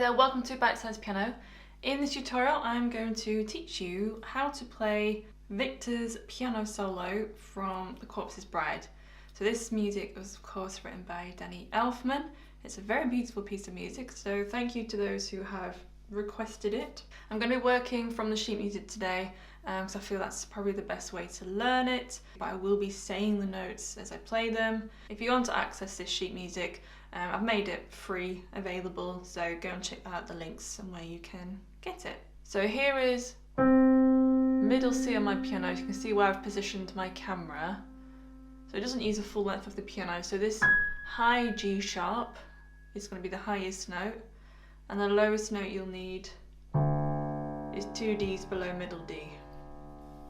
Hi there, welcome to Bitesize Piano. In this tutorial I'm going to teach you how to play Victor's piano solo from The Corpse's Bride. So this music was of course written by Danny Elfman. It's a very beautiful piece of music, so thank you to those who have requested it. I'm going to be working from the sheet music today because I feel that's probably the best way to learn it, but I will be saying the notes as I play them. If you want to access this sheet music, I've made it free available, so go and check out the links and where you can get it. So here is middle C on my piano. You can see where I've positioned my camera. So it doesn't use the full length of the piano. So this high G sharp is going to be the highest note, and the lowest note you'll need is 2 Ds below middle D.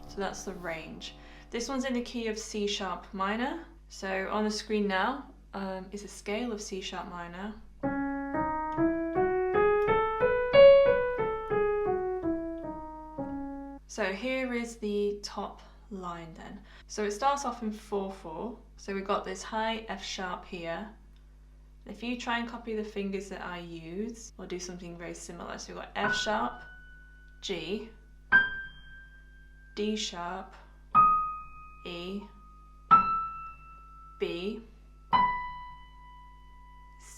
So that's the range. This one's in the key of C sharp minor. So on the screen now is a scale of C sharp minor. So here is the top line then. So it starts off in 4/4. So we've got this high F sharp here. If you try and copy the fingers that I use, we'll do something very similar. So we've got F sharp, G, D sharp, E, B,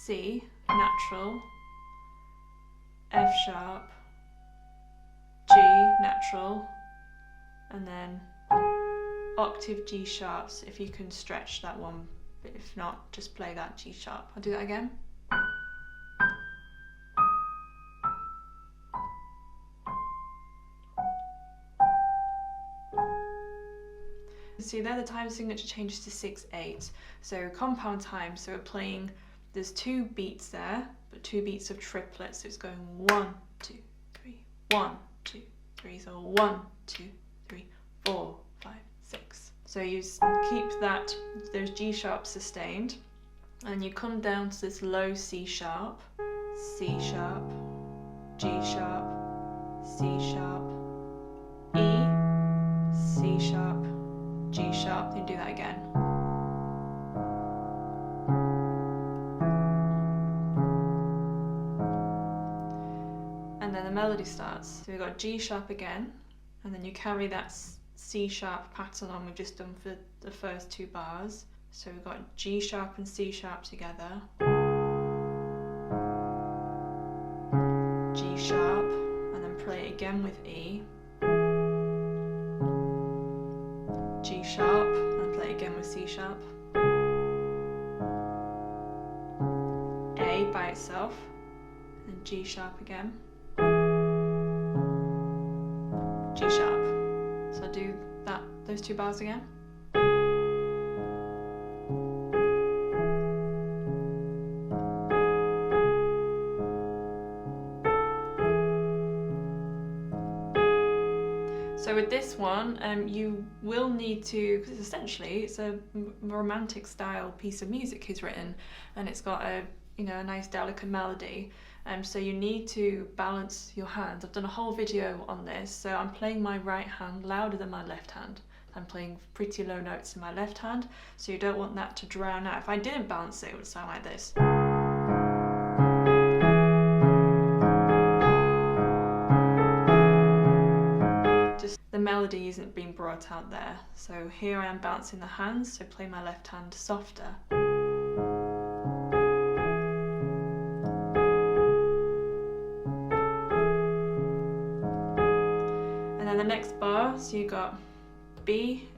C, natural, F sharp, G, natural, and then octave G sharps if you can stretch that one, but if not, just play that G sharp. I'll do that again. See there, the time signature changes to 6/8. So compound time, so we're playing, there's 2 beats there, but 2 beats of triplets, so it's going 1, 2, 3, 1, 2, 3, so 1, 2, 3, 4, 5, 6. So you keep those G sharps sustained, and you come down to this low C sharp, C sharp, G sharp, C sharp, E, C sharp, G sharp, then do that again. And then the melody starts. So we've got G sharp again, and then you carry that C sharp pattern on we've just done for the first 2 bars. So we've got G sharp and C sharp together, G sharp, and then play it again with E, G sharp, and play it again with C sharp, A by itself, and G sharp again, G sharp. So I'll do those 2 bars again. So with this one, you will need to, because essentially it's a romantic style piece of music he's written, and it's got a nice delicate melody. So you need to balance your hands. I've done a whole video on this. So I'm playing my right hand louder than my left hand. I'm playing pretty low notes in my left hand, so you don't want that to drown out. If I didn't balance it, it would sound like this. Just the melody isn't being brought out there. So here I am balancing the hands, so play my left hand softer. And then the next bar, so you got B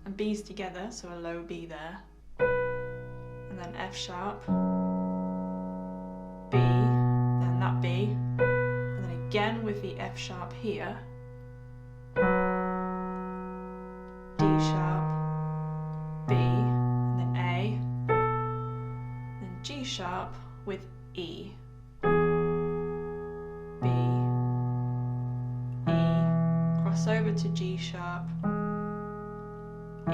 and B's together, so a low B there, and then F sharp, B, then that B, and then again with the F sharp here, D sharp, B, and then A, then G sharp with E, B, E, cross over to G sharp, E,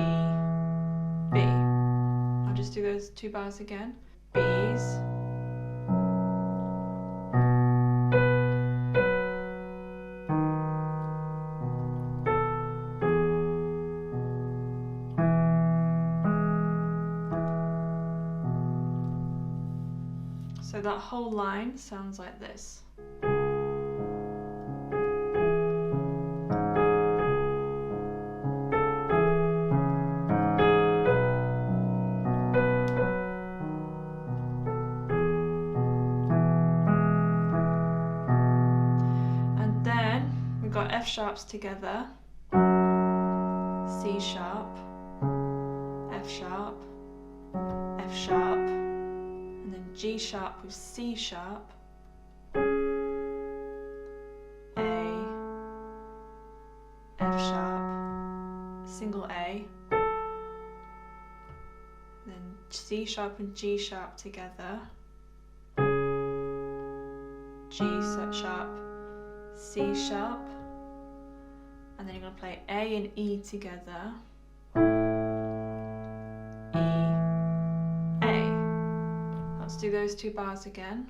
B. I'll just do those 2 bars again. B's, So that whole line sounds like this. And then we've got F sharps together, C sharp, F sharp, F sharp, and then G sharp with C sharp, A, F sharp, single A, then C sharp and G sharp together, G sharp, C sharp, and then you're going to play A and E together, E, A. Let's do those two bars again.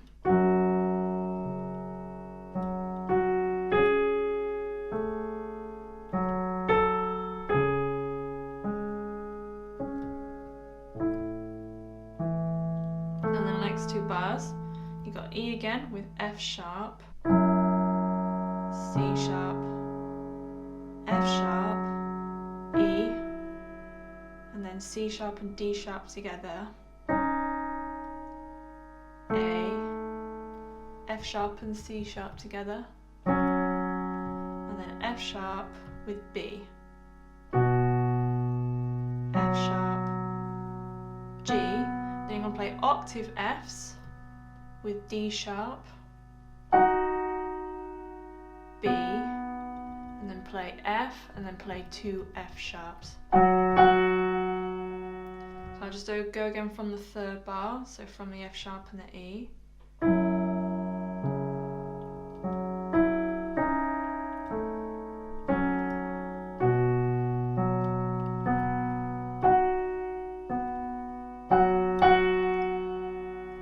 And then the next two bars, you got E again with F sharp, C sharp, F sharp, E, and then C sharp and D sharp together, A, F sharp and C sharp together, and then F sharp with B, F sharp, G, then you're going to play octave Fs with D sharp, B, and then play F, and then play two F sharps. So I'll just go again from the third bar, so from the F sharp and the E.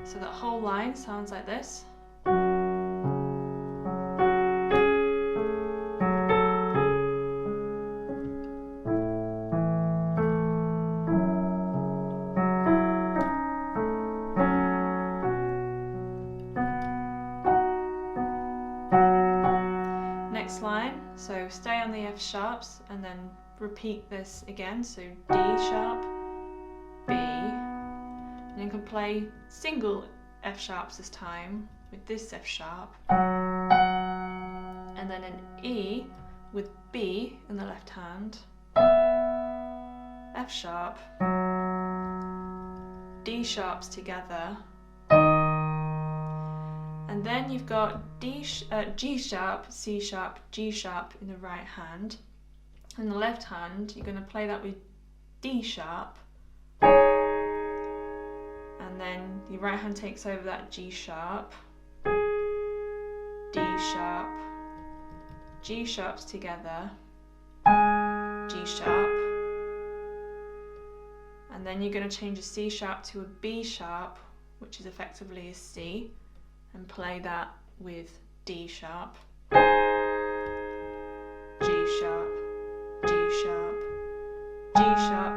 So that whole line sounds like this. Next line, so stay on the F sharps and then repeat this again, so D sharp, B, and you can play single F sharps this time with this F sharp, and then an E with B in the left hand, F sharp, D sharps together, and then you've got G sharp, C sharp, G sharp in the right hand. In the left hand, you're going to play that with D sharp, and then your right hand takes over that G sharp, D sharp, G sharps together, G sharp, and then you're going to change a C sharp to a B sharp, which is effectively a C, and play that with D sharp, G sharp, G sharp, G sharp,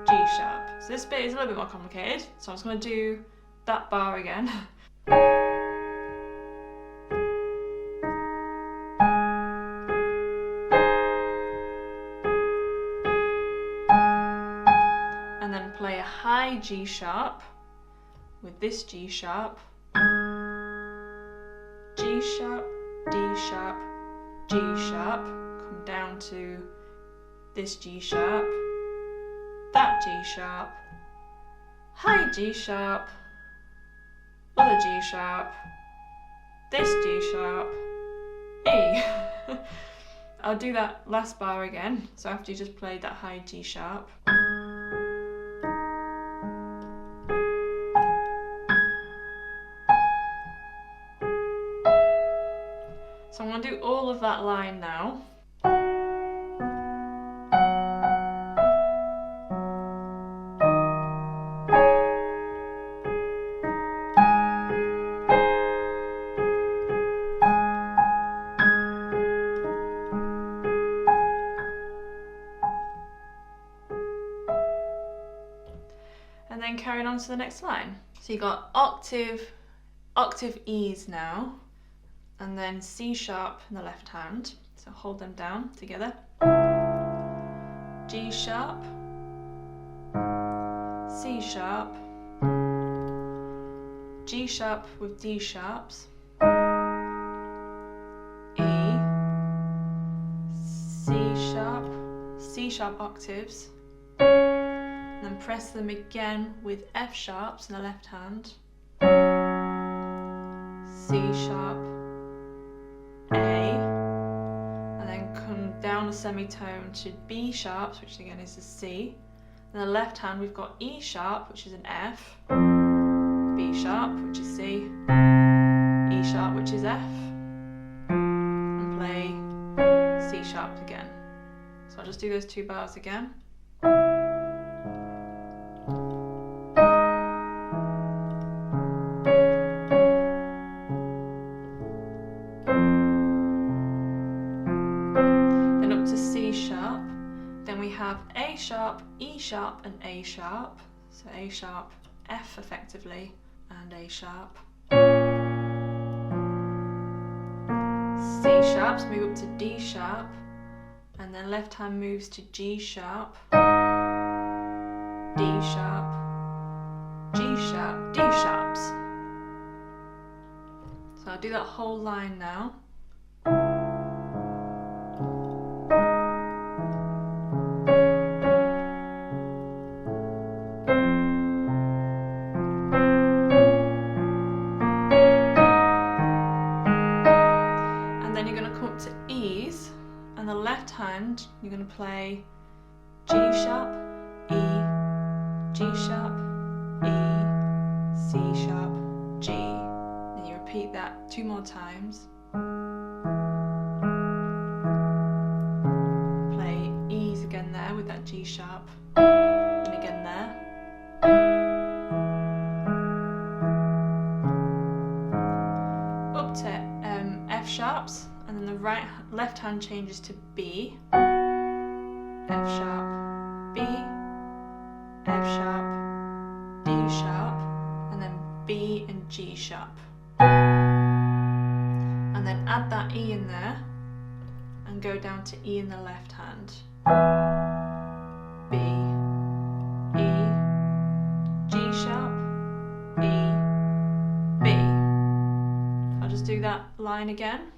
G sharp. So this bit is a little bit more complicated, so I'm just going to do that bar again. And then play a high G sharp with this G sharp, G sharp, D sharp, G sharp, come down to this G sharp, that G sharp, high G sharp, other G sharp, this G sharp, E. I'll do that last bar again, so after you just played that high G sharp. So I'm going to do all of that line now. And then carrying on to the next line. So you got octave octave E's now, and then C sharp in the left hand. So hold them down together. G sharp, C sharp, G sharp with D sharps, E, C sharp octaves, and then press them again with F sharps in the left hand, C sharp, A, and then come down a semitone to B sharps, which again is a C. In the left hand we've got E sharp, which is an F, B sharp, which is C, E sharp, which is F, and play C sharp again. So I'll just do those 2 bars again. Then up to C sharp. Then we have A sharp, E sharp, and A sharp. So A sharp, F effectively, and A sharp. C sharps move up to D sharp, and then left hand moves to G sharp, D sharp, G sharp, D sharps. So I'll do that whole line now. And the left hand, you're going to play G sharp, E, G sharp, E, C sharp, G. And you repeat that 2 more times. Play E's again there with that G sharp, and again there. Up to F sharps. And then the left hand changes to B, F sharp, B, F sharp, D sharp, and then B and G sharp. And then add that E in there and go down to E in the left hand. B, E, G sharp, E, B. I'll just do that line again.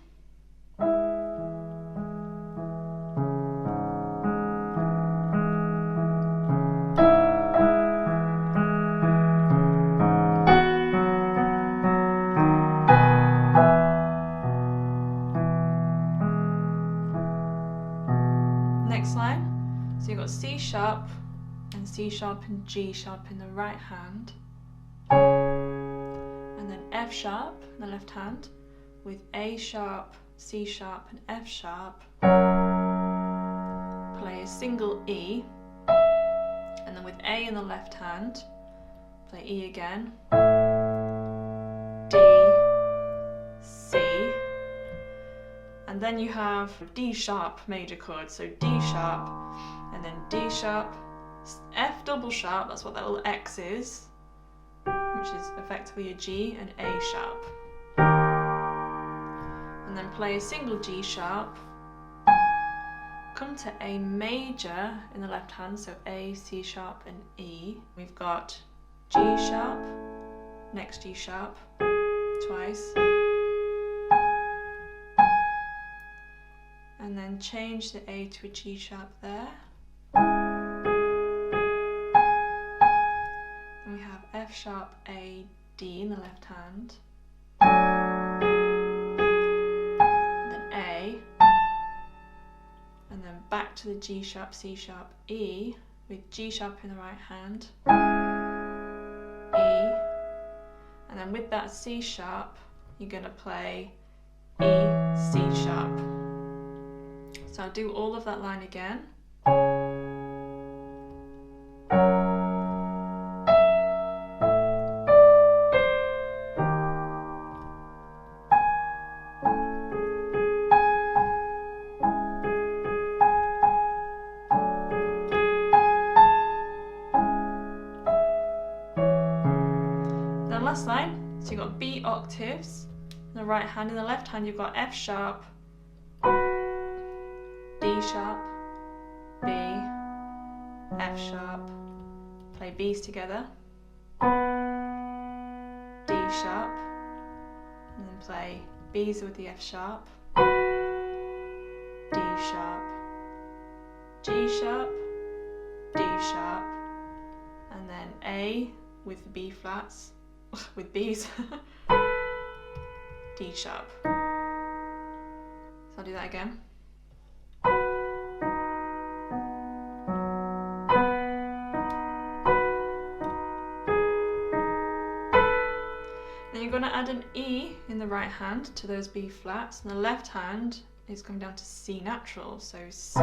Next line, so you've got C sharp and C sharp and G sharp in the right hand, and then F sharp in the left hand with A sharp, C sharp and F sharp. Play a single E, and then with A in the left hand, play E again, D, C, and then you have D sharp major chord, so D sharp, and then D sharp, F double sharp, that's what that little X is, which is effectively a G, and A sharp. And then play a single G sharp, come to A major in the left hand, so A, C sharp and E. We've got G sharp, next G sharp, twice, and then change the A to a G sharp there. Then we have F sharp, A, D in the left hand, and then A, and then back to the G sharp, C sharp, E, with G sharp in the right hand, E, and then with that C sharp, you're going to play E, C sharp. So I'll do all of that line again. Then last line, so So you've got B octaves in the right hand. In the left hand you've got F sharp, D sharp, B, F sharp. Play B's together. D sharp. And then play B's with the F sharp. D sharp, G sharp, D sharp, and then A with the B flats, with B's, D sharp. So I'll do that again. Then you're going to add an E in the right hand to those B flats, and the left hand is coming down to C natural, so C,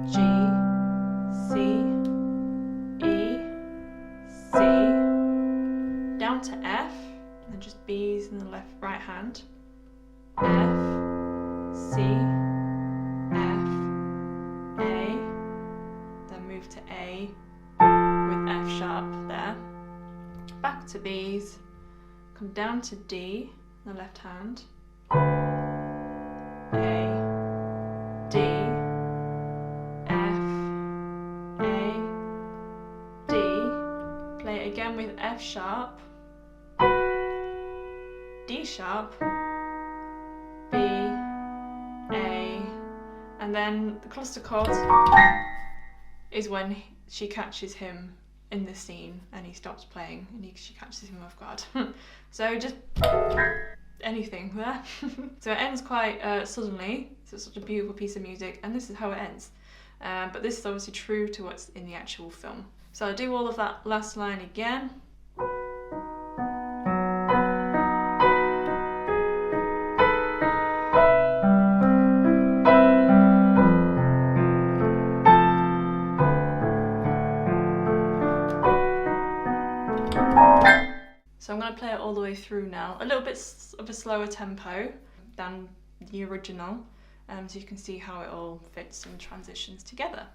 G, C, E, C, down to F, and then just B's in the right hand, F, C, F, A, then move to A with F sharp there, back to B's, come down to D in the left hand, A, D, F, A, D, play it again with F sharp, D sharp, B, A, and then the cluster chord is when she catches him in the scene and he stops playing and she catches him off guard. So just anything there. So it ends quite suddenly, so it's such a beautiful piece of music, and this is how it ends. But this is obviously true to what's in the actual film. So I'll do all of that last line again. So I'm going to play it all the way through now, a little bit of a slower tempo than the original, so you can see how it all fits and transitions together.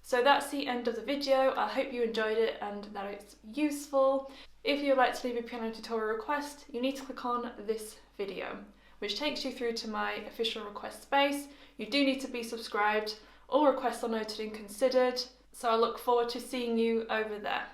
So that's the end of the video. I hope you enjoyed it and that it's useful. If you would like to leave a piano tutorial request, you need to click on this video, which takes you through to my official request space. You do need to be subscribed. All requests are noted and considered, so I look forward to seeing you over there.